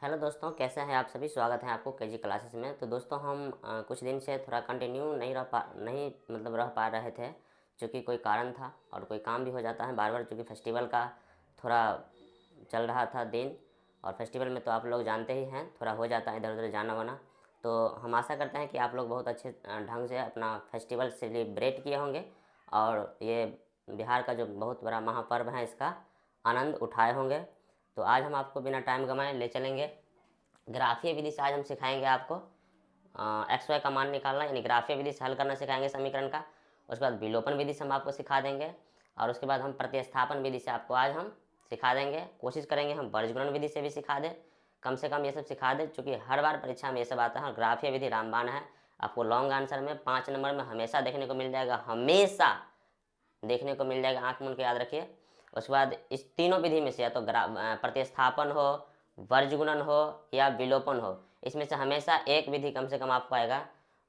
Hello दोस्तों, कैसे हैं आप सभी। स्वागत है आपको केजी क्लासेस में। तो दोस्तों हम कुछ दिन से थोड़ा कंटिन्यू नहीं मतलब रह पा रहे थे, क्योंकि कोई कारण था और कोई काम भी हो जाता है बार बार, क्योंकि फेस्टिवल का थोड़ा चल रहा था दिन। और फेस्टिवल में तो आप लोग जानते ही हैं, थोड़ा हो जाता है इधर उधर जाना वाना। तो हम आशा करते हैं कि आप लोग बहुत अच्छे ढंग से अपना फेस्टिवल सेलिब्रेट किए होंगे और ये बिहार का जो बहुत बड़ा महापर्व है इसका आनंद उठाए होंगे। तो आज हम आपको बिना टाइम गंवाए ले चलेंगे ग्राफीय विधि से। आज हम सिखाएंगे आपको एक्स वाई का मान निकालना, यानी ग्राफीय विधि से हल करना सिखाएंगे समीकरण का। उसके बाद विलोपन विधि से हम आपको सिखा देंगे और उसके बाद हम प्रतिस्थापन विधि से आपको आज हम सिखा देंगे। कोशिश करेंगे हम वर्गगुणन विधि से भी सिखा दें, कम से कम ये सब सिखा दें, चूँकि हर बार परीक्षा में ये सब आता है। और ग्राफीय विधि रामबाण है, आपको लॉन्ग आंसर में 5 नंबर में हमेशा देखने को मिल जाएगा, हमेशा देखने को मिल जाएगा, आँख मूंद के याद रखिए। उसके बाद इस तीनों विधि में से या तो प्रतिस्थापन हो, वर्गगुणन हो या विलोपन हो, इसमें से हमेशा एक विधि कम से कम आपको आएगा,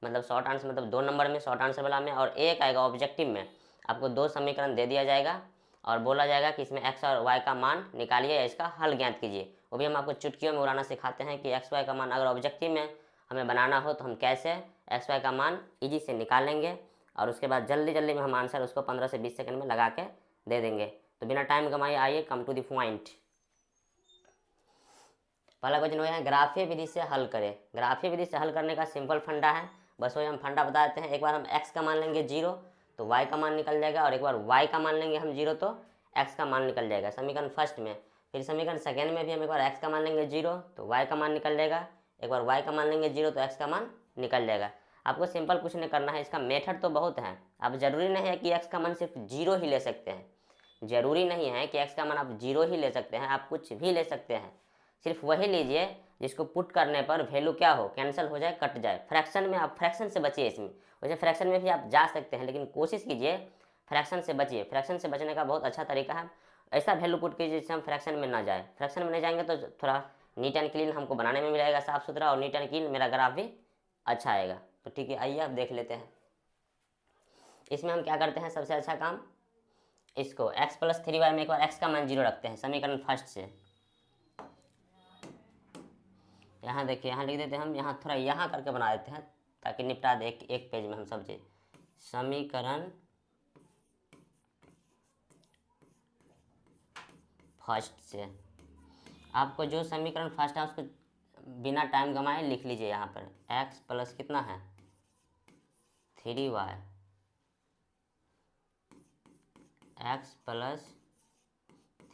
मतलब शॉर्ट आंसर, मतलब 2 नंबर में शॉर्ट आंसर वाला में, और एक आएगा ऑब्जेक्टिव में। आपको 2 समीकरण दे दिया जाएगा और बोला जाएगा कि इसमें एक्स और वाई का मान निकालिए या इसका हल ज्ञात कीजिए। वो भी हम आपको चुटकियों में उड़ाना सिखाते हैं कि एक्स वाई का मान अगर ऑब्जेक्टिव में हमें बनाना हो तो हम कैसे एक्स वाई का मान ईजी से निकालेंगे, और उसके बाद जल्दी जल्दी में हम आंसर उसको 15 से 20 सेकंड में लगा के दे देंगे। तो बिना टाइम गंवाए आइए कम टू द पॉइंट। पहला क्वेश्चन हो है ग्राफीय विधि से हल करें। ग्राफीय विधि से हल करने का सिंपल फंडा है, बस वही हम फंडा बता देते हैं। एक बार हम x का मान लेंगे 0 तो y का मान निकल जाएगा, और एक बार y का मान लेंगे हम 0 तो x का मान निकल जाएगा, समीकरण फर्स्ट में। फिर समीकरण सेकेंड में भी हम एक बार x का मान लेंगे 0 तो y का मान निकल जाएगा, एक बार y का मान लेंगे 0 तो x का मान निकल जाएगा। आपको सिंपल कुछ नहीं करना है, इसका मेथड तो बहुत है। अब जरूरी नहीं है कि x का मान सिर्फ 0 ही ले सकते हैं, जरूरी नहीं है कि x का मान आप 0 ही ले सकते हैं, आप कुछ भी ले सकते हैं। सिर्फ वही लीजिए जिसको पुट करने पर वैल्यू क्या हो, कैंसिल हो जाए, कट जाए। फ्रैक्शन में आप फ्रैक्शन से बचिए, इसमें वैसे फ्रैक्शन में भी आप जा सकते हैं, लेकिन कोशिश कीजिए फ्रैक्शन से बचिए। फ्रैक्शन से बचने का बहुत अच्छा तरीका है, ऐसा वैल्यू पुट कीजिए जिससे हम फ्रैक्शन में ना जाए। फ्रैक्शन में नहीं जाएंगे तो थोड़ा नीट एंड क्लीन हमको बनाने में मिलेगा, साफ सुथरा, और नीट एंड क्लीन मेरा ग्राफ भी अच्छा आएगा। तो ठीक है, आइए आप देख लेते हैं। इसमें हम क्या करते हैं, सबसे अच्छा काम, इसको x प्लस 3y में एक बार x का मान 0 रखते हैं समीकरण फर्स्ट से। यहाँ देखिए, यहाँ लिख देते हैं हम, यहाँ थोड़ा यहाँ करके बना देते हैं ताकि निपटा दे एक पेज में हम सब चीज। समीकरण फर्स्ट से आपको जो समीकरण फर्स्ट है उसको बिना टाइम गंवाए लिख लीजिए। यहाँ पर x प्लस कितना है 3y, x प्लस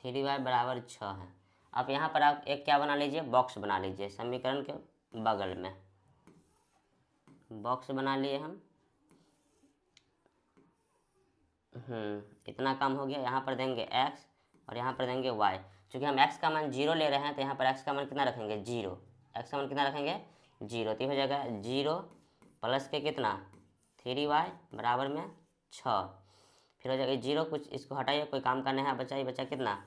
3y बराबर 6 है। अब यहाँ पर आप एक क्या बना लीजिए, बॉक्स बना लीजिए समीकरण के बगल में, बॉक्स बना लिए हम। इतना काम हो गया। यहाँ पर देंगे x और यहाँ पर देंगे y। चूँकि हम x का मान 0 ले रहे हैं तो यहाँ पर x का मान कितना रखेंगे 0, x का मान कितना रखेंगे 0, तो हो जाएगा 0 प्लस के कितना 3y बराबर में 6। फिर हो जाएगा 0, कुछ इसको हटाइए, कोई काम करना है, बचा ही बचा कितना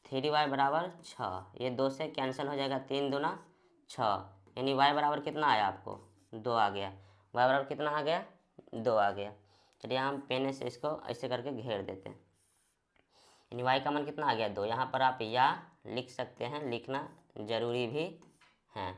3y बराबर 6। ये 2 से कैंसिल हो जाएगा, 3 दूना 6, यानी y बराबर कितना आया आपको 2 आ गया। y बराबर कितना आ गया 2 आ गया। चलिए हम पेन से इसको ऐसे करके घेर देते हैं, यानी y का मान कितना आ गया 2। यहाँ पर आप या लिख सकते हैं, लिखना जरूरी भी है।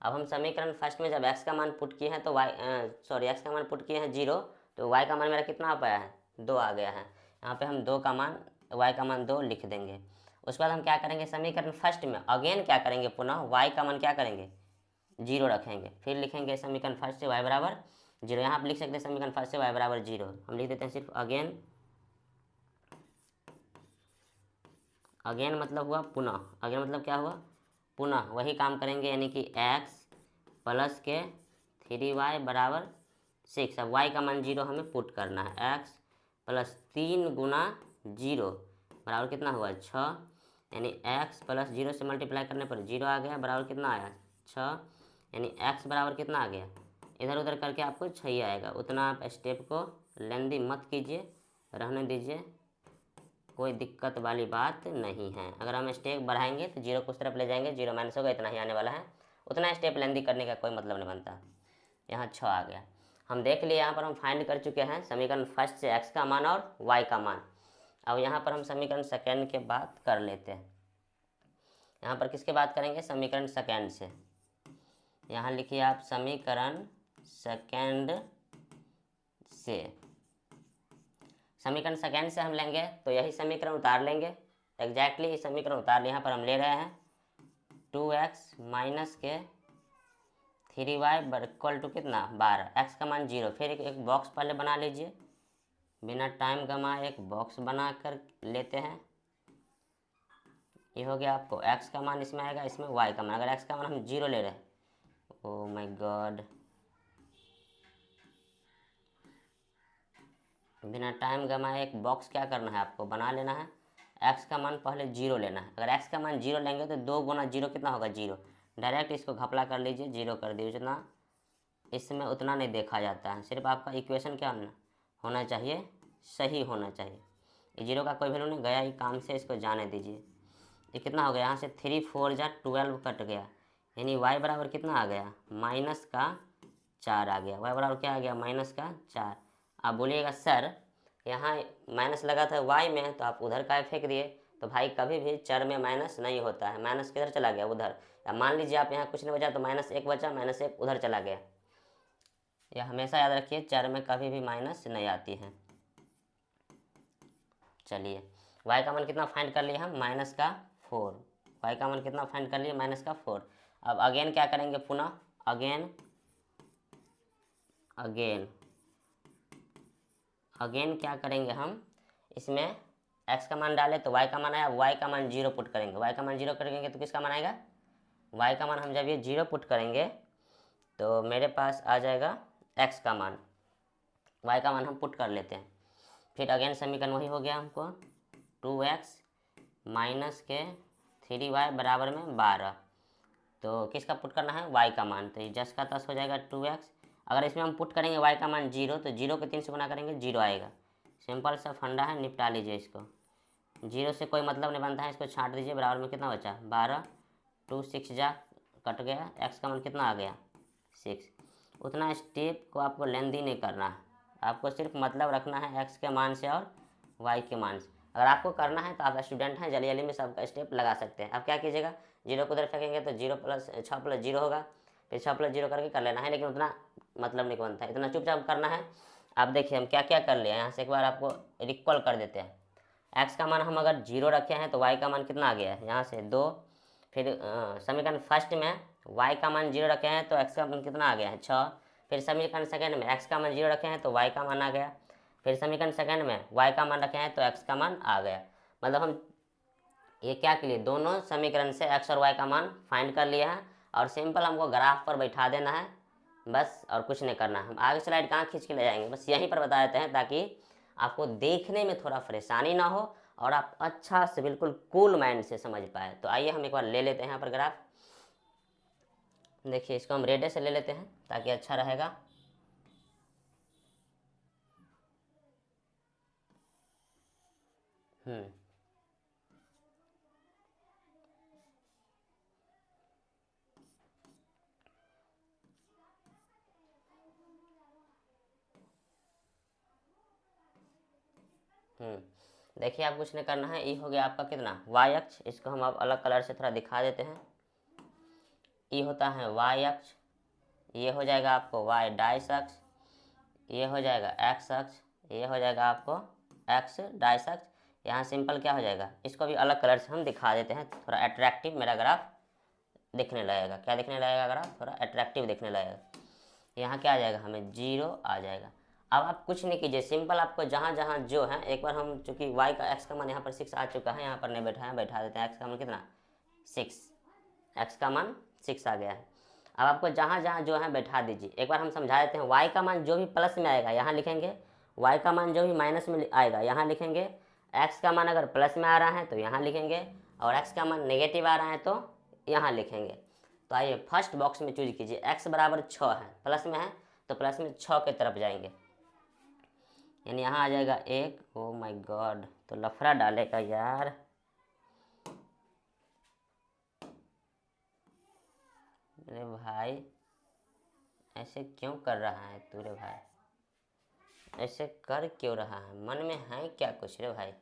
अब हम समीकरण फर्स्ट में जब x का मान पुट किए हैं तो x का मान पुट किए हैं 0 तो y का मान मेरा कितना आ पाया है 2 आ गया है। यहाँ पे हम 2 का मान y का मान 2 लिख देंगे। उसके बाद हम क्या करेंगे, समीकरण फर्स्ट में अगेन क्या करेंगे, पुनः y का मान क्या करेंगे 0 रखेंगे। फिर लिखेंगे समीकरण फर्स्ट से y बराबर 0। यहाँ आप लिख सकते हैं समीकरण फर्स्ट से y बराबर 0, हम लिख देते हैं सिर्फ अगेन। अगेन मतलब हुआ पुनः, अगेन मतलब क्या हुआ पुनः, वही काम करेंगे, यानी कि x प्लस के 3y बराबर 6। अब y का मान 0 हमें पुट करना है, x प्लस 3 गुना 0 बराबर कितना हुआ 6, यानी x प्लस 0 से मल्टीप्लाई करने पर 0 आ गया, बराबर कितना आया 6, यानी x बराबर कितना आ गया, इधर उधर करके आपको 6 ही आएगा। उतना आप स्टेप को लेंदी मत कीजिए, रहने दीजिए, कोई दिक्कत वाली बात नहीं है। अगर हम स्टेप बढ़ाएंगे तो 0 को उस तरफ ले जाएंगे, 0 माइनस होगा, इतना ही आने वाला है। उतना स्टेप लेंदी करने का कोई मतलब नहीं बनता। यहाँ 6 आ गया। हम देख लिए, यहाँ पर हम फाइंड कर चुके हैं समीकरण फर्स्ट से x का मान और y का मान। अब यहाँ पर हम समीकरण सेकेंड के बात कर लेते हैं। यहाँ पर किसके बात करेंगे, समीकरण सेकेंड से। यहाँ लिखिए आप समीकरण सेकेंड से। समीकरण सेकेंड से हम लेंगे तो यही समीकरण उतार लेंगे, एग्जैक्टली समीकरण उतार यहाँ पर हम ले रहे हैं 2x माइनस के 3y इक्वल टू कितना 12, x का मान 0। फिर एक बॉक्स पहले बना लीजिए, बिना टाइम गंवाए एक बॉक्स बना कर लेते हैं। ये हो गया आपको x का मान इसमें आएगा, इसमें y का मान। अगर x का मान हम 0 ले रहे हैं, ओ माय गॉड, बिना टाइम गंवाए एक बॉक्स क्या करना है आपको, बना लेना है। x का मान पहले 0 लेना है। अगर x का मान 0 लेंगे तो 2 गुना 0 कितना होगा 0। डायरेक्ट इसको घपला कर लीजिए, 0 कर दीजिए। जितना इसमें उतना नहीं देखा जाता है, सिर्फ आपका इक्वेशन क्या होना चाहिए, सही होना चाहिए। ये 0 का कोई वैल्यू नहीं, गया ही काम से, इसको जाने दीजिए। ये कितना हो गया, यहाँ से 3 4 जा 12 कट गया, यानी y बराबर कितना आ गया, माइनस का 4 आ गया। y बराबर क्या आ गया, माइनस का 4। आप बोलिएगा सर यहाँ माइनस लगा था y में, तो आप उधर का फेंक दिए। तो भाई कभी भी चर में माइनस नहीं होता है, माइनस किधर चला गया, उधर। या मान लीजिए आप यहाँ कुछ नहीं बचा तो -1 बचा, -1 उधर चला गया। यह हमेशा याद रखिए, चर में कभी भी माइनस नहीं आती है। चलिए y का मान कितना फाइंड कर लिए हम, -4। y का मान कितना फाइंड कर लिए, -4। अब अगेन क्या करेंगे, पुनः अगेन क्या करेंगे हम, इसमें x का मान डाले तो y का मान आया, y का मान 0 पुट करेंगे। y का मान 0 करेंगे तो किसका मान आएगा, y का मान हम जब ये 0 पुट करेंगे तो मेरे पास आ जाएगा x का मान, y का मान हम पुट कर लेते हैं। फिर अगेन समीकरण वही हो गया हमको, 2x माइनस के 3y बराबर में 12। तो किसका पुट करना है, y का मान। तो ये 10 का 10 हो जाएगा 2x। अगर इसमें हम पुट करेंगे y का मान 0, तो 0 को 3 से गुना करेंगे 0 आएगा। सिंपल सा फंडा है, निपटा लीजिए इसको। 0 से कोई मतलब नहीं बनता है, इसको छांट दीजिए। बराबर में कितना बचा, 12, 2 6 जा कट गया, x का मान कितना आ गया 6। उतना स्टेप को आपको लेंदी नहीं करना है, आपको सिर्फ मतलब रखना है x के मान से और y के मान से। अगर आपको करना है तो आप स्टूडेंट हैं, जल्दी जल्दी में सबका स्टेप लगा सकते हैं। आप क्या कीजिएगा, 0 को उधर फेंकेंगे तो 0 + 6 + 0 होगा, फिर 6 + 0 करके कर लेना है, लेकिन उतना मतलब नहीं बनता है, इतना चुपचाप करना है। आप देखिए हम क्या क्या कर लिया, यहाँ से एक बार आपको रिकॉल कर देते हैं। x का मान हम अगर 0 रखे हैं तो y का मान कितना आ गया है, यहाँ से 2। फिर समीकरण फर्स्ट में y का मान 0 रखे हैं तो x का मान कितना आ गया है 6। फिर समीकरण सेकंड में x का मान 0 रखे हैं तो y का मान आ गया। फिर समीकरण सेकंड में y का मान रखे हैं तो x का मान आ गया। मतलब हम ये क्या के लिए, दोनों समीकरण से x और y का मान फाइंड कर लिया है, और सिंपल हमको ग्राफ पर बैठा देना है बस, और कुछ नहीं करना है। हम आगे स्लाइड कहाँ खींच के ले जाएंगे, बस यहीं पर बता देते हैं ताकि आपको देखने में थोड़ा परेशानी ना हो और आप अच्छा से बिल्कुल कूल माइंड से समझ पाए। तो आइए हम एक बार ले लेते हैं यहाँ पर ग्राफ। देखिए इसको हम रेडे से ले लेते हैं ताकि अच्छा रहेगा। देखिए आप कुछ नहीं करना है, ये हो गया आपका कितना y अक्ष। इसको हम अब अलग कलर से थोड़ा दिखा देते हैं। ये होता है y अक्ष, ये हो जाएगा आपको y डाइस अक्ष, ये हो जाएगा x अक्ष, ये हो जाएगा आपको x डाइस अक्ष। यहाँ सिंपल क्या हो जाएगा, इसको भी अलग कलर से हम दिखा देते हैं, थोड़ा अट्रैक्टिव मेरा ग्राफ दिखने लगेगा। क्या दिखने लगेगा ग्राफ, थोड़ा अट्रैक्टिव दिखने लगेगा। यहाँ क्या आ जाएगा, हमें 0 आ जाएगा। अब आप कुछ नहीं कीजिए, सिंपल आपको जहाँ जहाँ जो है, एक बार हम चूँकि y का x का मान यहाँ पर 6 आ चुका है, यहाँ पर नहीं बैठा है, बैठा देते हैं। x का मान कितना 6, x का मान 6 आ गया है। अब आपको जहाँ जहाँ जो है बैठा दीजिए। एक बार हम समझा देते हैं, y का मान जो भी प्लस में आएगा यहाँ लिखेंगे, y का मान जो भी माइनस में आएगा यहाँ लिखेंगे, x का मान अगर प्लस में आ रहा है तो यहाँ लिखेंगे, और x का मान नेगेटिव आ रहा है तो यहाँ लिखेंगे। तो आइए फर्स्ट बॉक्स में चूज कीजिए, x बराबर 6 है, प्लस में है तो प्लस में 6 की तरफ जाएंगे, यानी यहाँ आ जाएगा 1। ओ माय गॉड, तो लफड़ा डालेगा यार। अरे भाई ऐसे क्यों कर रहा है तू रे भाई, ऐसे कर क्यों रहा है, मन में है क्या कुछ रे भाई।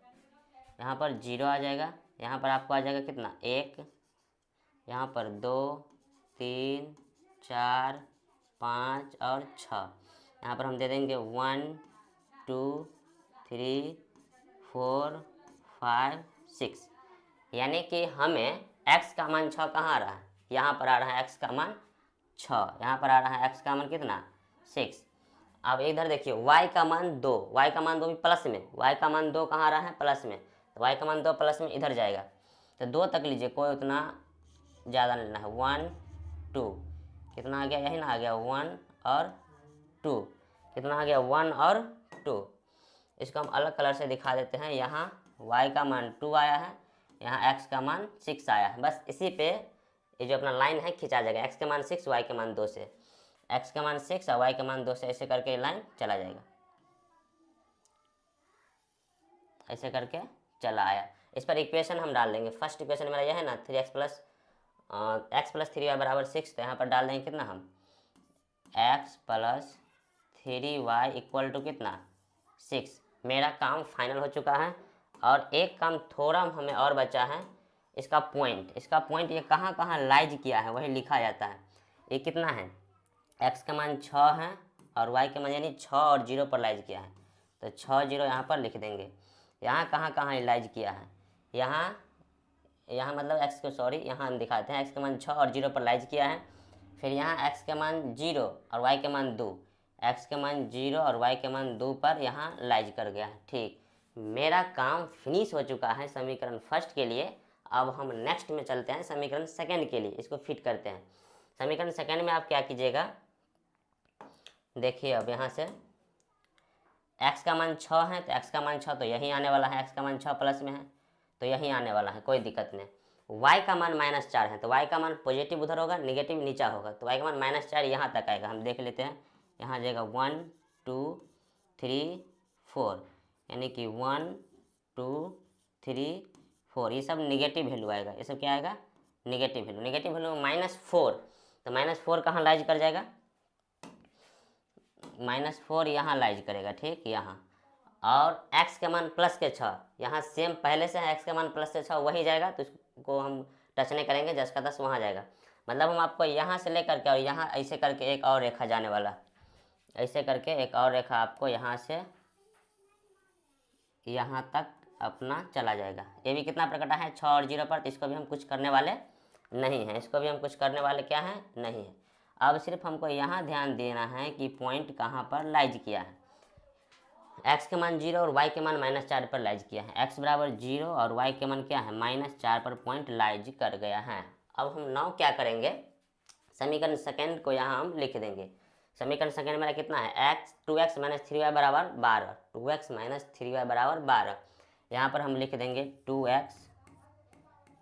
यहाँ पर 0 आ जाएगा, यहाँ पर आपको आ जाएगा कितना 1, यहाँ पर 2 3 4 5 और 6। यहाँ पर हम दे देंगे 1 2 3 4 5 6। यानी कि हमें x का मान 6 कहाँ आ रहा है, यहाँ पर आ रहा है x का मान 6, यहाँ पर आ रहा है x का मान कितना 6। अब इधर देखिए y का मान 2, y का मान 2 भी प्लस में, y का मान 2 कहाँ आ रहा है प्लस में, तो y का मान 2 प्लस में इधर जाएगा, तो 2 तक लीजिए, कोई उतना ज़्यादा लेना है। 1 2 कितना आ गया, यही ना आ गया 1 और 2, कितना आ गया 1 और 2। इसको हम अलग कलर से दिखा देते हैं। यहाँ y का मान 2 आया है, यहाँ x का मान 6 आया है। बस इसी पे ये जो अपना लाइन है खिंचा जाएगा, x के मान 6 y के मान 2 से, x के मान 6 और y के मान 2 से, ऐसे करके लाइन चला जाएगा, ऐसे करके चला आया। इस पर इक्वेशन हम डाल देंगे। फर्स्ट इक्वेशन मेरा यह है ना 3x plus x plus 3y बराबर 6, तो यहाँ पर डाल देंगे कितना हम x plus 3y equal to कितना 6। मेरा काम फाइनल हो चुका है और एक काम थोड़ा हमें और बचा है, इसका पॉइंट ये कहाँ कहाँ लाइज किया है वही लिखा जाता है। ये कितना है, x का मान 6 है और y के मान यानी 6 और 0 पर लाइज किया है, तो 6 0 यहाँ पर लिख देंगे। यहाँ कहाँ कहाँ लाइज किया है, यहाँ मतलब x को सॉरी यहाँ हम दिखाते हैं, x का मान 6 और 0 पर लाइज किया है। फिर यहाँ x के मान 0 और y के मान 2, x के मान 0 और y के मान 2 पर यहाँ लाइज कर गया है। ठीक, मेरा काम फिनिश हो चुका है समीकरण फर्स्ट के लिए। अब हम नेक्स्ट में चलते हैं समीकरण सेकंड के लिए, इसको फिट करते हैं। समीकरण सेकंड में आप क्या कीजिएगा, देखिए अब यहाँ से x का मान 6 है, तो x का मान 6 तो यही आने वाला है, x का मान 6 प्लस में है तो यही आने वाला है, कोई दिक्कत नहीं। y का मान -4 है, तो y का मान पॉजिटिव उधर होगा, निगेटिव नीचा होगा, तो y का मान -4 यहाँ तक आएगा। हम देख लेते हैं, यहाँ आ जाएगा 1 2 3 4, यानी कि 1 2 3 4, ये सब निगेटिव वैल्यू आएगा। ये सब क्या आएगा, निगेटिव वैल्यू। निगेटिव वैल्यू -4, तो -4 कहाँ लाइज कर जाएगा, -4 यहाँ लाइज करेगा। ठीक, यहाँ और x के मान प्लस के 6, यहाँ सेम पहले से है, x के मान प्लस से 6 वही जाएगा, तो इसको हम टच नहीं करेंगे, 10 का 10 वहाँ जाएगा। मतलब हम आपको यहाँ से लेकर के और यहाँ ऐसे करके एक और रेखा जाने वाला, ऐसे करके एक और रेखा आपको यहाँ से यहाँ तक अपना चला जाएगा। ये भी कितना प्रकटा है 6 और 0 पर, तो इसको भी हम कुछ करने वाले नहीं हैं, इसको भी हम कुछ करने वाले क्या हैं नहीं है। अब सिर्फ हमको यहाँ ध्यान देना है कि पॉइंट कहाँ पर लाइज किया है। x के मान 0 और y के मान -4 पर लाइज किया है, x बराबर 0 और y के मान क्या है -4 पर पॉइंट लाइज कर गया है। अब हम नाउ क्या करेंगे, समीकरण सेकंड को यहाँ हम लिख देंगे। समीकरण सेकंड मेरा कितना है, 2x - 3y बराबर 12, 2x - 3y बराबर 12। यहाँ पर हम लिख देंगे 2x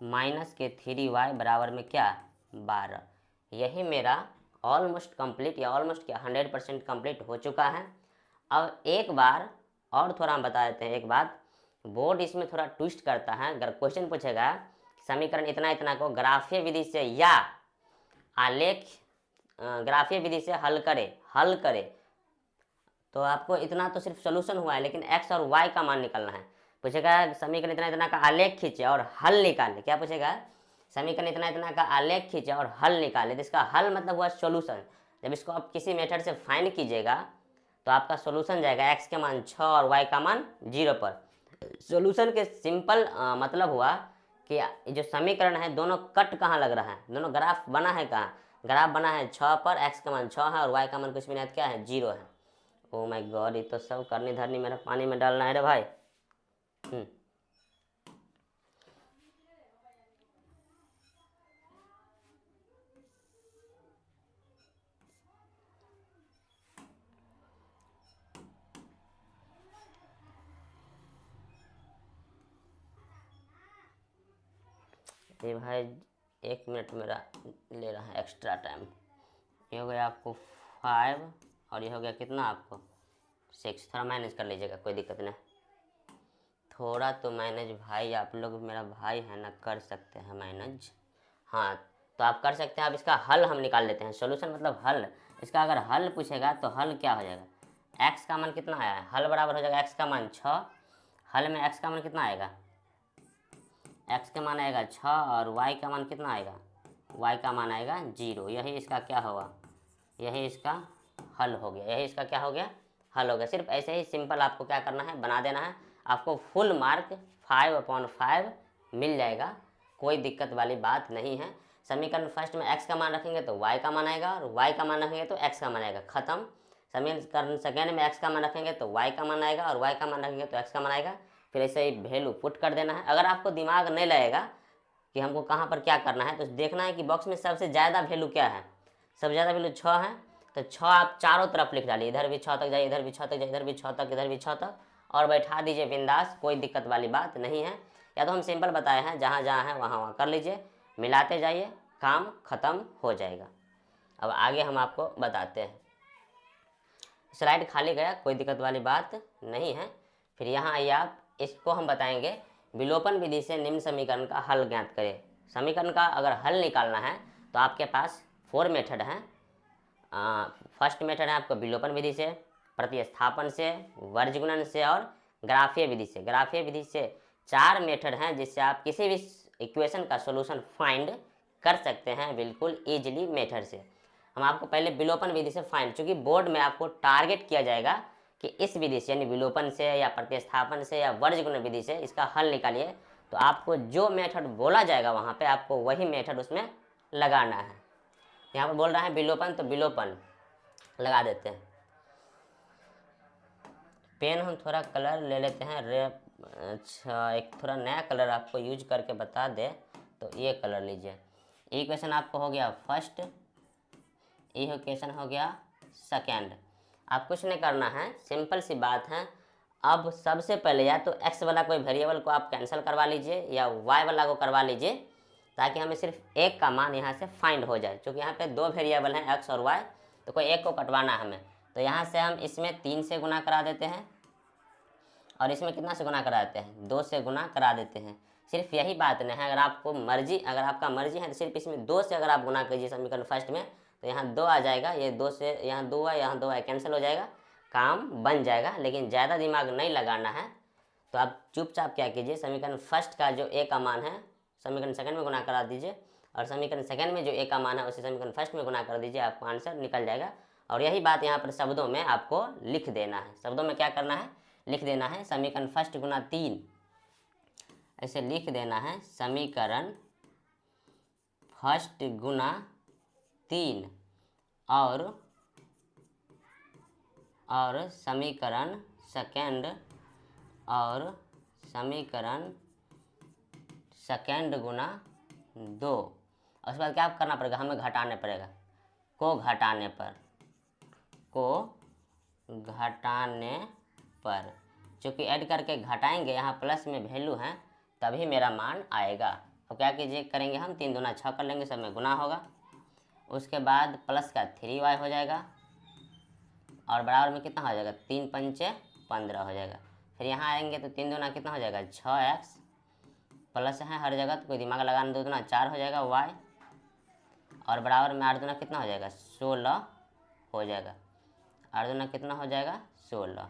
माइनस के 3y बराबर में क्या 12। यही मेरा ऑलमोस्ट कंप्लीट या ऑलमोस्ट क्या 100% कंप्लीट हो चुका है। अब एक बार और थोड़ा हम बता देते हैं एक बात, बोर्ड इसमें थोड़ा ट्विस्ट करता है। अगर क्वेश्चन पूछेगा समीकरण इतना इतना को ग्राफीय विधि से या आलेख ग्राफीय विधि से हल करे, तो आपको इतना तो सिर्फ सोल्यूशन हुआ है, लेकिन x और y का मान निकालना है। पूछेगा समीकरण इतना इतना का आलेख खींचे और हल निकाले, क्या पूछेगा, समीकरण इतना इतना का आलेख खींचे और हल निकाले, तो इसका हल मतलब हुआ सोल्यूशन। जब इसको आप किसी मेथड से फाइंड कीजिएगा तो आपका सोल्यूशन जाएगा x के मान 6 और y का मान 0 पर। सोल्यूशन के सिंपल मतलब हुआ कि जो समीकरण है दोनों कट कहाँ लग रहा है, दोनों ग्राफ बना है कहाँ, ग्राफ बना है 6 पर, x का मान 6 है और y का मान कुछ भी नहीं क्या है 0 है। ओ माय गॉड, ये तो सब करनी धरनी मेरा पानी में डालना है रे भाई। ये भाई 1 मिनट मेरा ले रहा है एक्स्ट्रा टाइम। ये हो गया आपको 5 और ये हो गया कितना आपको 6। थोड़ा मैनेज कर लीजिएगा, कोई दिक्कत नहीं, थोड़ा तो मैनेज भाई, आप लोग मेरा भाई है ना, कर सकते हैं मैनेज। हाँ तो आप कर सकते हैं। अब इसका हल हम निकाल लेते हैं, सोल्यूशन मतलब हल। इसका अगर हल पूछेगा तो हल क्या हो जाएगा, x का मान कितना आया है, हल बराबर हो जाएगा x का मान 6, हल में x का मान कितना आएगा, x का मान आएगा 6 और y का मान कितना आएगा y का मान आएगा 0। यही इसका क्या होगा, यही इसका हल हो गया, यही इसका क्या हो गया, हल हो गया। सिर्फ ऐसे ही सिंपल आपको क्या करना है, बना देना है, आपको फुल मार्क 5/5 मिल जाएगा, कोई दिक्कत वाली बात नहीं है। समीकरण फर्स्ट में x का मान रखेंगे तो y का मान आएगा, और y का मान रखेंगे तो x का मान आएगा, खत्म। समीकरण सेकेंड में x का मान रखेंगे तो y का मान आएगा, और y का मान रखेंगे तो x का मान आएगा। फिर ऐसे ही वैल्यू पुट कर देना है। अगर आपको दिमाग नहीं लगेगा कि हमको कहाँ पर क्या करना है, तो देखना है कि बॉक्स में सबसे ज़्यादा वैल्यू क्या है, सबसे ज़्यादा वैल्यू 6 है, तो 6 आप चारों तरफ लिख डालिए, इधर भी 6 तक जाइए, इधर भी 6 तक जाइए, इधर भी 6 तक, इधर भी 6 तक, और बैठा दीजिए बिंदास, कोई दिक्कत वाली बात नहीं है। या तो हम सिंपल बताए हैं, जहाँ जहाँ है वहाँ वहाँ कर लीजिए, मिलाते जाइए, काम ख़त्म हो जाएगा। अब आगे हम आपको बताते हैं। स्लाइड खाली गया, कोई दिक्कत वाली बात नहीं है। फिर यहाँ आइए आप, इसको हम बताएंगे विलोपन विधि से निम्न समीकरण का हल ज्ञात करें। समीकरण का अगर हल निकालना है तो आपके पास 4 मेथड हैं। फर्स्ट मेथड है आपको विलोपन विधि से, प्रतिस्थापन से, वर्गगुणन से और ग्राफीय विधि से। ग्राफीय विधि से 4 मेथड हैं जिससे आप किसी भी इक्वेशन का सॉल्यूशन फाइंड कर सकते हैं बिल्कुल ईजिली मेथड से। हम आपको पहले विलोपन विधि से फाइंड, चूँकि बोर्ड में आपको टारगेट किया जाएगा कि इस विधि से यानी विलोपन से या प्रतिस्थापन से या वर्गगुणन विधि से इसका हल निकालिए, तो आपको जो मेथड बोला जाएगा वहाँ पे आपको वही मेथड उसमें लगाना है। यहाँ पर बोल रहा है विलोपन, तो विलोपन लगा देते हैं। पेन हम थोड़ा कलर ले लेते हैं, अच्छा एक थोड़ा नया कलर आपको यूज करके बता दे, तो ये कलर लीजिए। इक्वेशन आपको हो गया फर्स्ट, ये इक्वेशन हो गया सेकेंड। आप कुछ नहीं करना है, सिंपल सी बात है। अब सबसे पहले या तो x वाला कोई वेरिएबल को आप कैंसिल करवा लीजिए या y वाला को करवा लीजिए, ताकि हमें सिर्फ एक का मान यहाँ से फाइंड हो जाए। क्योंकि यहाँ पे 2 वेरिएबल हैं x और y, तो कोई एक को कटवाना है हमें, तो यहाँ से हम इसमें 3 से गुना करा देते हैं, और इसमें कितना से गुना करा देते हैं, 2 से गुना करा देते हैं। सिर्फ यही बात नहीं है, अगर आपको मर्जी, अगर आपका मर्जी है तो सिर्फ इसमें 2 से अगर आप गुना कीजिए समीकरण फर्स्ट में, तो यहाँ 2 आ जाएगा, ये 2 से यहाँ 2 है, यहाँ 2 है, कैंसिल हो जाएगा, काम बन जाएगा। लेकिन ज़्यादा दिमाग नहीं लगाना है, तो आप चुपचाप क्या कीजिए, समीकरण फर्स्ट का जो ए का मान है समीकरण सेकंड में गुना करा दीजिए, और समीकरण सेकंड में जो ए का मान है उसे समीकरण फर्स्ट में गुना कर दीजिए, आपको आंसर निकल जाएगा। और यही बात यहाँ पर शब्दों में आपको लिख देना है। शब्दों में क्या करना है, लिख देना है समीकरण फर्स्ट गुना 3, ऐसे लिख देना है समीकरण फर्स्ट गुना 3 और समीकरण सेकंड और समीकरण सेकंड गुना 2। और उसके बाद क्या करना पड़ेगा, हमें घटाने पड़ेगा, को घटाने पर, चूँकि ऐड करके घटाएंगे, यहाँ प्लस में वैल्यू है तभी मेरा मान आएगा। तो क्या कीजिए, करेंगे हम 3 दूना 6 कर लेंगे, सब में गुना होगा, उसके बाद प्लस का 3y हो जाएगा, और बराबर में कितना हो जाएगा, 3 पंचे 15 हो जाएगा। फिर यहाँ आएंगे तो 3 दूना कितना हो जाएगा, 6x, प्लस है हर जगह तो कोई दिमाग लगाना, 2 दूना 4 हो जाएगा y, और बराबर में 8 दूना कितना हो जाएगा, 16 हो जाएगा। 8 दूना कितना हो जाएगा, 16,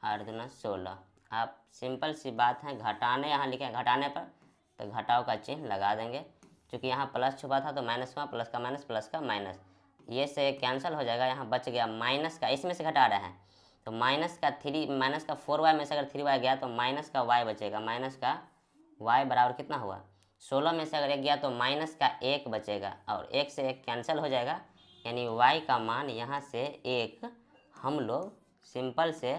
8 दूना 16। आप सिंपल सी बात है, घटाने यहाँ लिखे घटाने पर, तो घटाव का चिन्ह लगा देंगे। क्योंकि यहाँ प्लस छुपा था तो माइनस हुआ, प्लस का माइनस, प्लस का माइनस, ये से कैंसिल हो जाएगा, यहाँ बच गया माइनस का, इसमें से घटा रहे हैं तो माइनस का 4y में से अगर 3y गया तो माइनस का y बचेगा, माइनस का y बराबर कितना हुआ, 16 में से अगर 1 गया तो माइनस का 1 बचेगा, और 1 से 1 कैंसिल हो जाएगा, यानी y का मान यहाँ से 1 हम लोग सिंपल से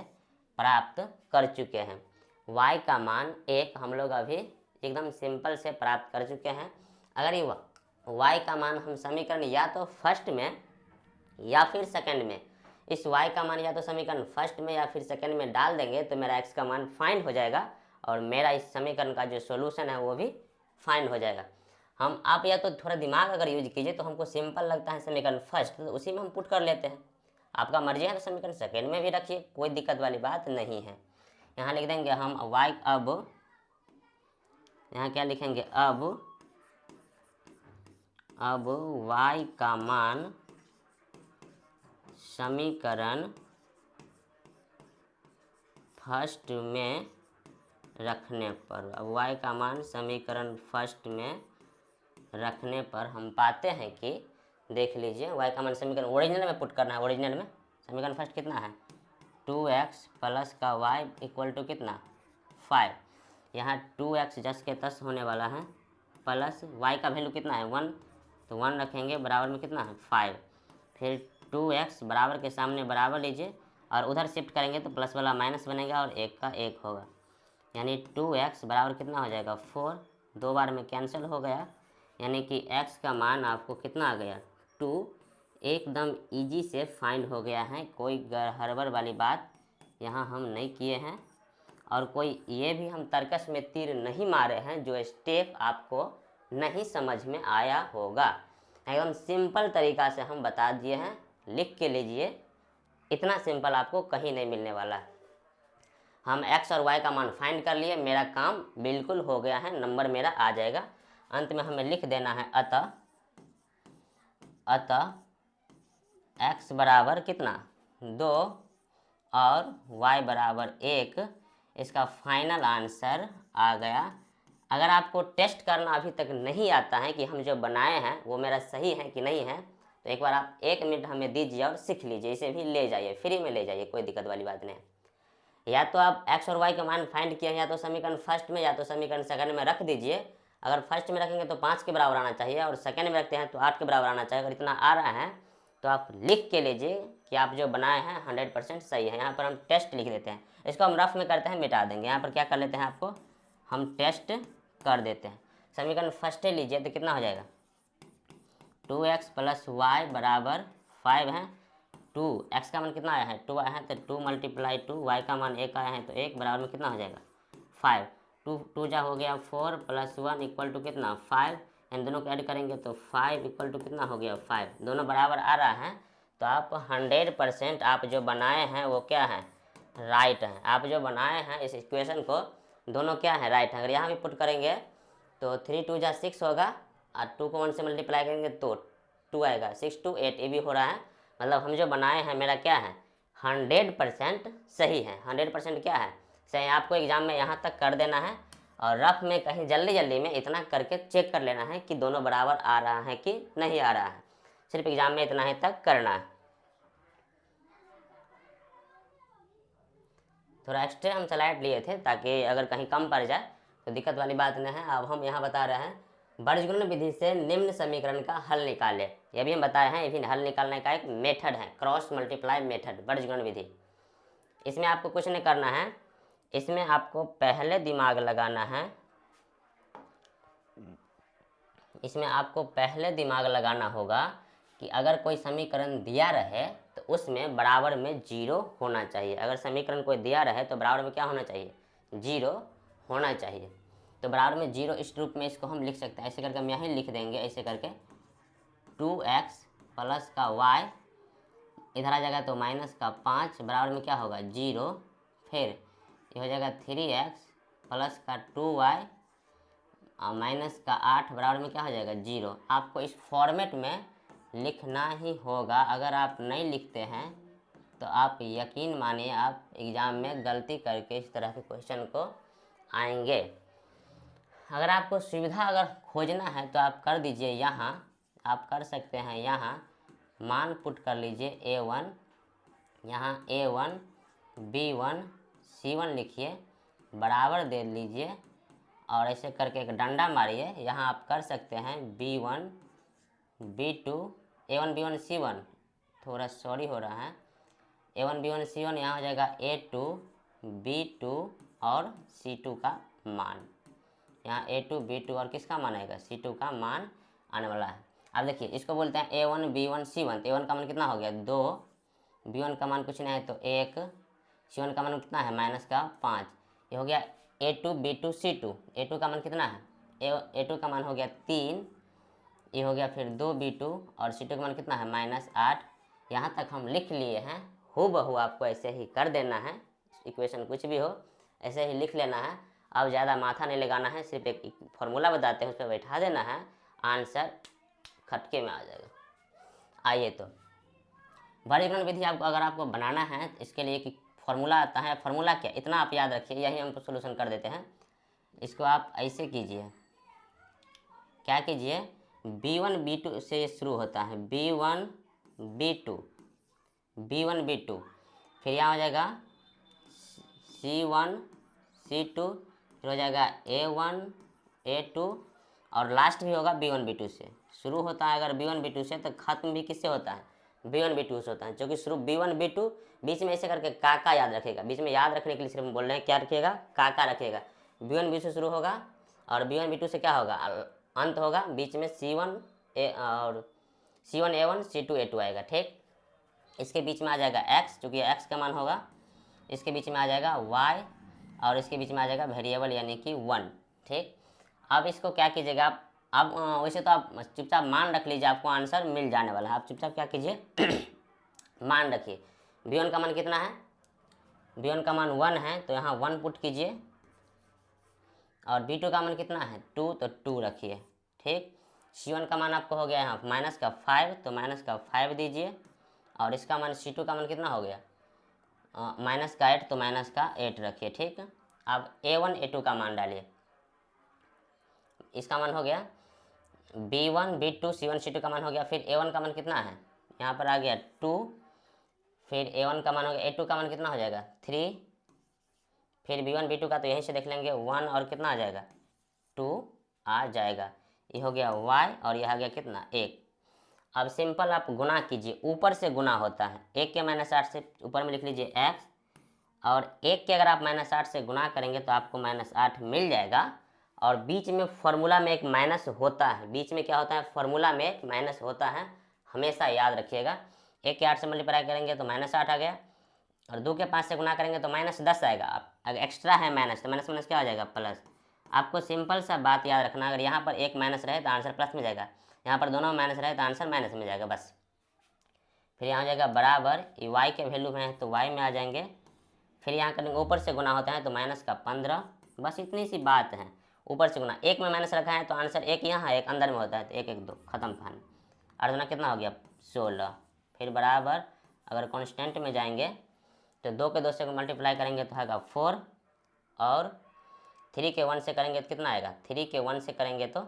प्राप्त कर चुके हैं। y का मान 1 हम लोग अभी एकदम सिंपल से प्राप्त कर चुके हैं। अगर ये y का मान हम समीकरण या तो फर्स्ट में या फिर सेकंड में, इस y का मान या तो समीकरण फर्स्ट में या फिर सेकंड में डाल देंगे तो मेरा x का मान फाइंड हो जाएगा, और मेरा इस समीकरण का जो सॉल्यूशन है वो भी फाइंड हो जाएगा। हम आप या तो थोड़ा दिमाग अगर यूज कीजिए तो हमको सिंपल लगता है समीकरण फर्स्ट, तो उसी में हम पुट कर लेते हैं। आपका मर्जी है तो समीकरण सेकंड में भी रखिए, कोई दिक्कत वाली बात नहीं है। यहाँ लिख देंगे हम y, अब यहाँ क्या लिखेंगे, अब y का मान समीकरण फर्स्ट में रखने पर, अब y का मान समीकरण फर्स्ट में रखने पर हम पाते हैं कि, देख लीजिए, y का मान समीकरण ओरिजिनल में पुट करना है। ओरिजिनल में समीकरण फर्स्ट कितना है, 2x प्लस का y इक्वल टू कितना, 5। यहाँ 2x जस के तस होने वाला है, प्लस y का वैल्यू कितना है 1, तो 1 रखेंगे, बराबर में कितना है 5। फिर 2x बराबर के सामने बराबर लीजिए और उधर शिफ्ट करेंगे तो प्लस वाला माइनस बनेगा और एक का एक होगा, यानी 2x बराबर कितना हो जाएगा 4। 2 बार में कैंसिल हो गया, यानी कि x का मान आपको कितना आ गया 2। एकदम इजी से फाइंड हो गया है, कोई हड़बड़ वाली बात यहाँ हम नहीं किए हैं और कोई ये भी हम तर्कस में तीर नहीं मारे हैं जो स्टेप आपको नहीं समझ में आया होगा। एकदम सिंपल तरीका से हम बता दिए हैं, लिख के लीजिए, इतना सिंपल आपको कहीं नहीं मिलने वाला है। हम x और y का मान फाइंड कर लिए, मेरा काम बिल्कुल हो गया है, नंबर मेरा आ जाएगा। अंत में हमें लिख देना है अतः x बराबर कितना 2 और y बराबर 1, इसका फाइनल आंसर आ गया। अगर आपको टेस्ट करना अभी तक नहीं आता है कि हम जो बनाए हैं वो मेरा सही है कि नहीं है, तो एक बार आप 1 मिनट हमें दीजिए और सीख लीजिए, इसे भी ले जाइए, फ्री में ले जाइए, कोई दिक्कत वाली बात नहीं है। या तो आप x और y का मान फाइंड किए, या तो समीकरण फर्स्ट में या तो समीकरण सेकंड में रख दीजिए। अगर फर्स्ट में रखेंगे तो 5 के बराबर आना चाहिए और सेकंड में रखते हैं तो 8 के बराबर आना चाहिए। अगर इतना आ रहा है तो आप लिख के लीजिए कि आप जो बनाए हैं 100% सही है। यहाँ पर हम टेस्ट लिख देते हैं, इसको हम रफ में करते हैं, मिटा देंगे। यहाँ पर क्या कर लेते हैं, आपको हम टेस्ट कर देते हैं। समीकरण फर्स्ट लीजिए तो कितना हो जाएगा 2x प्लस वाई बराबर 5 है। 2x का मान कितना आया है 2 आया है, तो 2 मल्टीप्लाई 2, y का मान 1 आया है तो 1 बराबर में कितना हो जाएगा 5। 2 जा हो गया 4 प्लस 1 इक्वल टू कितना 5। इन दोनों को ऐड करेंगे तो 5 इक्वल टू कितना हो गया 5। दोनों बराबर आ रहा है तो आप 100% आप जो बनाए हैं वो क्या है राइट है। आप जो बनाए हैं इस इक्वेशन को दोनों क्या है राइट है। अगर यहाँ भी पुट करेंगे तो 3 2 जा 6 होगा और 2 को 1 से मल्टीप्लाई करेंगे तो 2 आएगा, 6 2 8 ये भी हो रहा है। मतलब हम जो बनाए हैं मेरा क्या है 100% सही है। 100% क्या है सही। आपको एग्जाम में यहाँ तक कर देना है और रफ में कहीं जल्दी जल्दी में इतना करके चेक कर लेना है कि दोनों बराबर आ रहा है कि नहीं आ रहा है। सिर्फ एग्जाम में इतना ही तक करना है। थोड़ा एक्स्ट्रा हम स्लाइड लिए थे ताकि अगर कहीं कम पड़ जाए तो दिक्कत वाली बात नहीं है। अब हम यहाँ बता रहे हैं बीजगणित विधि से निम्न समीकरण का हल निकाले। ये भी हम बताए हैं, ये भी हल निकालने का एक मेथड है, क्रॉस मल्टीप्लाई मेथड, बीजगणित विधि। इसमें आपको कुछ नहीं करना है, इसमें आपको पहले दिमाग लगाना है। इसमें आपको पहले दिमाग लगाना होगा कि अगर कोई समीकरण दिया रहे तो उसमें बराबर में 0 होना चाहिए। अगर समीकरण कोई दिया रहे तो बराबर में क्या होना चाहिए 0 होना चाहिए। तो बराबर में 0 इस रूप में इसको हम लिख सकते हैं। ऐसे करके हम यहीं लिख देंगे, ऐसे करके 2x प्लस का y इधर आ जाएगा तो माइनस का 5 बराबर में क्या होगा 0। फिर ये हो जाएगा 3x प्लस का 2y और माइनस का 8 बराबर में क्या हो जाएगा 0। आपको इस फॉर्मेट में लिखना ही होगा। अगर आप नहीं लिखते हैं तो आप यकीन मानिए आप एग्ज़ाम में गलती करके इस तरह के क्वेश्चन को आएंगे। अगर आपको सुविधा अगर खोजना है तो आप कर दीजिए, यहाँ आप कर सकते हैं, यहाँ मान पुट कर लीजिए a1, यहाँ a1 b1 c1 लिखिए, बराबर दे लीजिए और ऐसे करके एक डंडा मारिए। यहाँ आप कर सकते हैं b1 b2 a1 b1 c1, थोड़ा सॉरी हो रहा है, a1 b1 c1 यहाँ हो जाएगा a2 b2 और c2 का मान। यहाँ a2 b2 और किसका मान आएगा c2 का मान आने वाला है। अब देखिए इसको बोलते हैं a1 b1 c1, तो a1 का मान कितना हो गया 2, b1 का मान कुछ नहीं है तो 1, c1 का मान कितना है माइनस का 5। ये हो गया a2 b2 c2। a2 का मान कितना है a2 का मान हो गया 3, ये हो गया फिर 2 b2 और c2 का मान कितना है -8। यहाँ तक हम लिख लिए हैं, हूबहू आपको ऐसे ही कर देना है। इक्वेशन कुछ भी हो ऐसे ही लिख लेना है। अब ज़्यादा माथा नहीं लगाना है, सिर्फ एक फॉर्मूला बताते हैं उस पर बैठा देना है, आंसर खटके में आ जाएगा। आइए तो बीजगणित विधि आपको अगर आपको बनाना है इसके लिए एक फॉर्मूला आता है। फॉर्मूला क्या, इतना आप याद रखिए, यही हम सोल्यूशन कर देते हैं। इसको आप ऐसे कीजिए, क्या कीजिए, B1 B2 से ये शुरू होता है, B1 B2, B1 B2, फिर यहाँ हो जाएगा C1 C2, फिर हो जाएगा A1 A2, और लास्ट भी होगा B1 B2 से। शुरू होता है अगर B1 B2 से तो खत्म भी किससे होता है, B1 B2 से होता है, जो कि शुरू B1 B2, बीच में ऐसे करके काका याद रखेगा, बीच में याद रखने के लिए सिर्फ बोल रहे हैं, क्या रखिएगा, काका रखिएगा। B1 B2 से शुरू होगा और B1 B2 से क्या होगा, अंत होगा, बीच में C1 और C1 A1 C2 A2 आएगा, ठीक। इसके बीच में आ जाएगा x, चूँकि x का मान होगा, इसके बीच में आ जाएगा y, और इसके बीच में आ जाएगा वेरिएबल यानी कि 1, ठीक। अब इसको क्या कीजिएगा आप, अब वैसे तो आप चुपचाप मान रख लीजिए, आपको आंसर मिल जाने वाला है। आप चुपचाप क्या कीजिए मान रखिए। B1 का मान कितना है, B1 का मान 1 है, तो यहाँ 1 पुट कीजिए, और B2 का मान कितना है 2, तो 2 रखिए, ठीक। C1 का मान आपको हो गया यहाँ माइनस का 5, तो माइनस का 5 दीजिए, और इसका मान C2 का मान कितना हो गया माइनस का 8, तो माइनस का 8 रखिए, ठीक। अब A1 A2 का मान डालिए, इसका मान हो गया B1 B2 C1 C2 का मान हो गया, फिर A1 का मान कितना है, यहाँ पर आ गया 2, फिर A1 का मान हो गया, A2 का मान कितना हो जाएगा 3, फिर B1 B2 का तो यहीं से देख लेंगे 1, और कितना आ जाएगा 2 आ जाएगा। ये हो गया y, और यह आ गया कितना 1। अब सिंपल आप गुना कीजिए, ऊपर से गुना होता है, 1 के -8 से ऊपर में लिख लीजिए x, और 1 के अगर आप -8 से गुना करेंगे तो आपको -8 मिल जाएगा। और बीच में फॉर्मूला में एक माइनस होता है, बीच में क्या होता है, फॉर्मूला में एक माइनस होता है, हमेशा याद रखिएगा। 1 के 8 से मल्टीप्लाई करेंगे तो -8 आ गया, और 2 के 5 से गुना करेंगे तो -10 आएगा। आप अगर एक्स्ट्रा है माइनस, तो माइनस माइनस क्या हो जाएगा प्लस। आपको सिंपल सा बात याद रखना, अगर यहाँ पर एक माइनस रहे तो आंसर प्लस में जाएगा, यहाँ पर दोनों माइनस रहे तो आंसर माइनस में जाएगा, बस। फिर यहाँ हो जाएगा बराबर, ये y के वैल्यू में है तो y में आ जाएंगे, फिर यहाँ करेंगे ऊपर से गुना होता है तो माइनस का 15, बस इतनी सी बात है। ऊपर से गुना, 1 में माइनस रखा है तो आंसर 1 यहाँ है, 1 अंदर में होता है, तो 1 1 2 खत्म कहानी। और गुना कितना हो गया 16, फिर बराबर, अगर कॉन्स्टेंट में जाएंगे तो 2 के 2 से मल्टीप्लाई करेंगे तो आएगा 4, और 3 के 1 से करेंगे तो कितना आएगा, 3 के 1 से करेंगे तो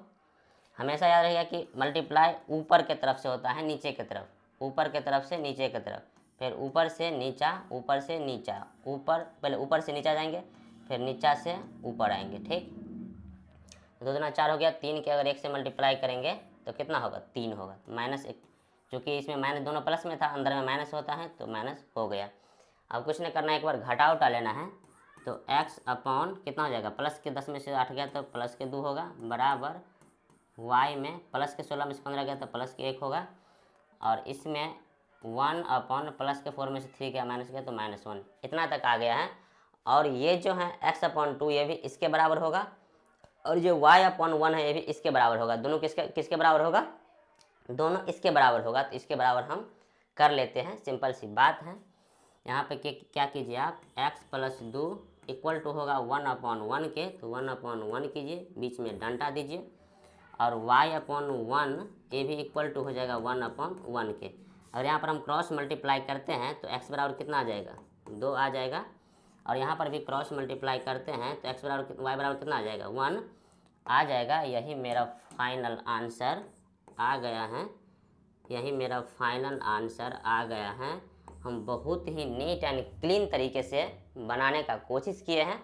हमेशा याद रहेगा कि मल्टीप्लाई ऊपर के तरफ से होता है, नीचे की तरफ, ऊपर के तरफ से नीचे की तरफ, फिर ऊपर से नीचा, ऊपर से नीचा, ऊपर, पहले ऊपर से नीचा जाएंगे, फिर नीचा से ऊपर आएंगे, ठीक। 2 दूना 4 हो गया, 3 के अगर 1 से मल्टीप्लाई करेंगे तो कितना होगा 3 होगा, -1, क्योंकि इसमें माइनस दोनों प्लस में था, अंदर में माइनस होता है तो माइनस हो गया। अब कुछ नहीं करना है, एक बार घटा उठा लेना है, तो x अपॉन कितना हो जाएगा, प्लस के 10 में से 8 गया तो प्लस के 2 होगा, बराबर y में प्लस के 16 में से 15 गया तो प्लस के 1 होगा, और इसमें 1 अपॉन प्लस के 4 में से 3 गया माइनस गया तो -1, इतना तक आ गया है। और ये जो है x अपॉन 2 ये भी इसके बराबर होगा, और जो y अपॉन 1 है ये भी इसके बराबर होगा, दोनों किसके बराबर होगा, दोनों इसके बराबर होगा, तो इसके बराबर हम कर लेते हैं, सिंपल सी बात है। यहाँ पे क्या कीजिए आप, x प्लस 2 इक्वल टू होगा 1 अपॉन 1 के, तो 1 अपॉन 1 कीजिए, बीच में डंटा दीजिए, और y अपॉन 1 ये भी इक्वल टू हो जाएगा 1 अपॉन 1 के। और यहाँ पर हम क्रॉस मल्टीप्लाई करते हैं तो x बराबर कितना आ जाएगा 2 आ जाएगा, और यहाँ पर भी क्रॉस मल्टीप्लाई करते हैं तो x बराबर y बराबर कितना आ जाएगा 1 आ जाएगा। यही मेरा फाइनल आंसर आ गया है, यही मेरा फाइनल आंसर आ गया है। हम बहुत ही नीट एंड क्लीन तरीके से बनाने का कोशिश किए हैं।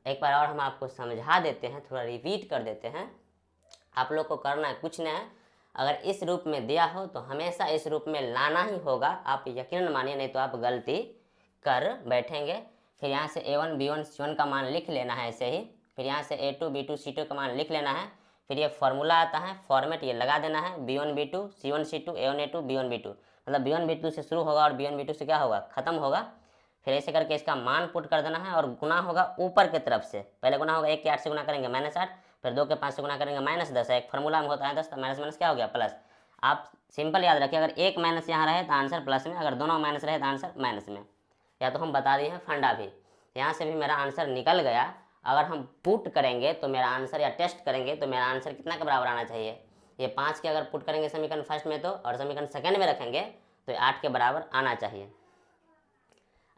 एक बार और हम आपको समझा देते हैं, थोड़ा रिपीट कर देते हैं। आप लोग को करना है कुछ नहीं है, अगर इस रूप में दिया हो तो हमेशा इस रूप में लाना ही होगा, आप यकीनन मानिए, नहीं तो आप गलती कर बैठेंगे। फिर यहाँ से A1 B1 C1 का मान लिख लेना है ऐसे ही, फिर यहाँ से A2 B2 C2 का मान लिख लेना है, फिर ये फार्मूला आता है, फॉर्मेट ये लगा देना है, B1 B2 C1 C2 A1 A2 B1 B2, मतलब B1 B2 से शुरू होगा और B1 B2 से क्या होगा खत्म होगा। फिर ऐसे करके इसका मान पुट कर देना है, और गुना होगा ऊपर की तरफ से, पहले गुना होगा 1 के 8 से गुना करेंगे -8, फिर 2 के 5 से गुना करेंगे -10 है, एक फार्मूला में होता है 10, तो माइनस माइनस क्या हो गया प्लस। आप सिंपल याद रखिए, अगर एक माइनस यहाँ रहे तो आंसर प्लस में, अगर दोनों माइनस रहे तो आंसर माइनस में, या तो हम बता दिए हैं फंडा भी। यहाँ से भी मेरा आंसर निकल गया। अगर हम पुट करेंगे तो मेरा आंसर, या टेस्ट करेंगे तो मेरा आंसर कितना के बराबर आना चाहिए, ये 5 के अगर पुट करेंगे समीकरण फर्स्ट में तो, और समीकरण सेकंड में रखेंगे तो 8 के बराबर आना चाहिए।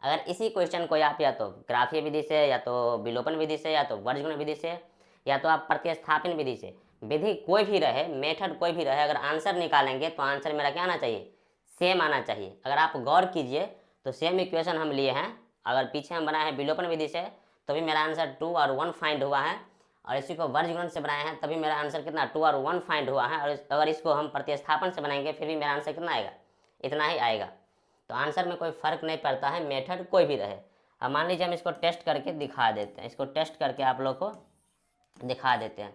अगर इसी क्वेश्चन को आप या तो ग्राफीय विधि से, या तो विलोपन विधि से, या तो वर्गगुण विधि से, या तो आप प्रतिस्थापन विधि से विधि कोई भी रहे, मेथड कोई भी रहे, अगर आंसर निकालेंगे तो आंसर मेरा क्या आना चाहिए, सेम आना चाहिए। अगर आप गौर कीजिए तो सेम इक्वेशन हम लिए हैं, अगर पीछे हम बनाए हैं विलोपन विधि से तो भी मेरा आंसर 2 और 1 फाइंड हुआ है, और इसी को वर्गीकरण से बनाए हैं तभी मेरा आंसर कितना 2 और 1 फाइंड हुआ है, और अगर इसको हम प्रतिस्थापन से बनाएंगे फिर भी मेरा आंसर कितना आएगा, इतना ही आएगा। तो आंसर में कोई फ़र्क नहीं पड़ता है, मेथड कोई भी रहे। अब मान लीजिए हम इसको टेस्ट करके दिखा देते हैं, इसको टेस्ट करके आप लोग को दिखा देते हैं।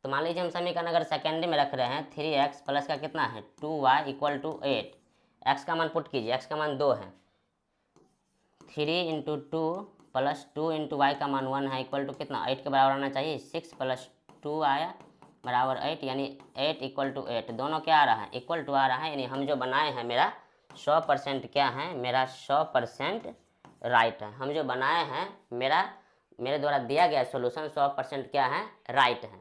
तो मान लीजिए हम समीकरण अगर सेकेंडरी में रख रहे हैं, 3x प्लस का कितना है 2y इक्वल टू 8, x का मान पुट कीजिए, x का मान 2 है, 3 इंटू 2 प्लस 2 इंटू वाई का मान 1 है, इक्वल टू कितना 8 के बराबर आना चाहिए, 6 प्लस 2 आया बराबर 8, यानी 8 इक्वल टू 8, दोनों क्या आ रहा है, इक्वल टू आ रहा है, यानी हम जो बनाए हैं मेरा 100% क्या है, मेरा 100% राइट है। हम जो बनाए हैं मेरे द्वारा दिया गया सोल्यूशन 100% क्या है, राइट है।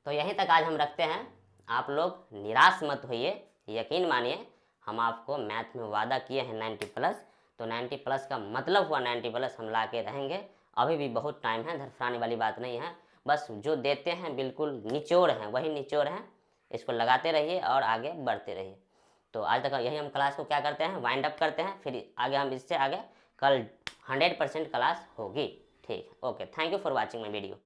तो यहीं तक आज हम रखते हैं, आप लोग निराश मत होइए, यकीन मानिए हम आपको मैथ में वादा किए हैं 90 प्लस, तो 90 प्लस का मतलब हुआ 90 प्लस हम ला के रहेंगे। अभी भी बहुत टाइम है, धरफराने वाली बात नहीं है, बस जो देते हैं बिल्कुल निचोड़ हैं, वही निचोड़ हैं, इसको लगाते रहिए और आगे बढ़ते रहिए। तो आज तक यही हम क्लास को क्या करते हैं, वाइंड अप करते हैं, फिर आगे हम इससे आगे कल 100% क्लास होगी। ठीक है, okay, thank you for watching my video.